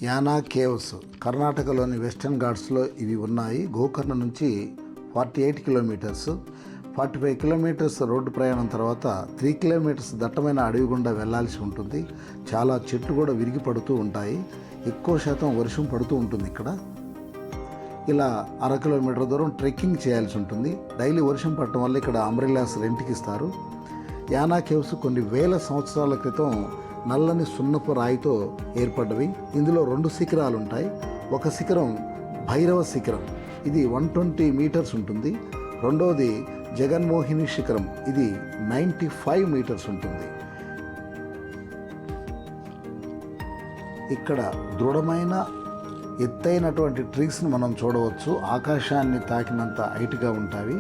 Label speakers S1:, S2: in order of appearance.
S1: Yana caves కర్ణాటకలోని western ఘాట్స్లో ఇవి ఉన్నాయి. గోకర్ణ నుంచి 48 కిలోమీటర్స్, 45 కిలోమీటర్స్ రోడ్డు ప్రయాణం తర్వాత 3 కిలోమీటర్స్ దట్టమైన అడవి గుండా వెళ్లాల్సి ఉంటుంది. చాలా చెట్లు కూడా విరిగి పడుతూ ఉంటాయి. ఎక్కువ శాతం వర్షం పడుతూ ఉంటుంది ఇక్కడ. ఇలా 1/2 కిలోమీటర్ దూరం ట్రెక్కింగ్ చేయాల్సి ఉంటుంది. డైలీ వర్షం పడటం వల్ల ఇక్కడ అంబ్రెల్లాస్ రెంట్కి ఇస్తారు. యానా కేవ్స్ కొన్ని వేల సంవత్సరాల క్రితం నల్లని సున్నపు రాయితో ఏర్పడ్డవి. ఇందులో 2 శిఖరాలు ఉంటాయి. ఒక శిఖరం భైరవ శిఖరం, ఇది 120 మీటర్స్ ఉంటుంది. రెండవది జగన్మోహిని శిఖరం, ఇది 95 మీటర్స్ ఉంటుంది. ఇక్కడ దృఢమైన ఎత్తైనటువంటి ట్రీస్ని మనం చూడవచ్చు. ఆకాశాన్ని తాకినంత హైట్గా ఉంటాయి.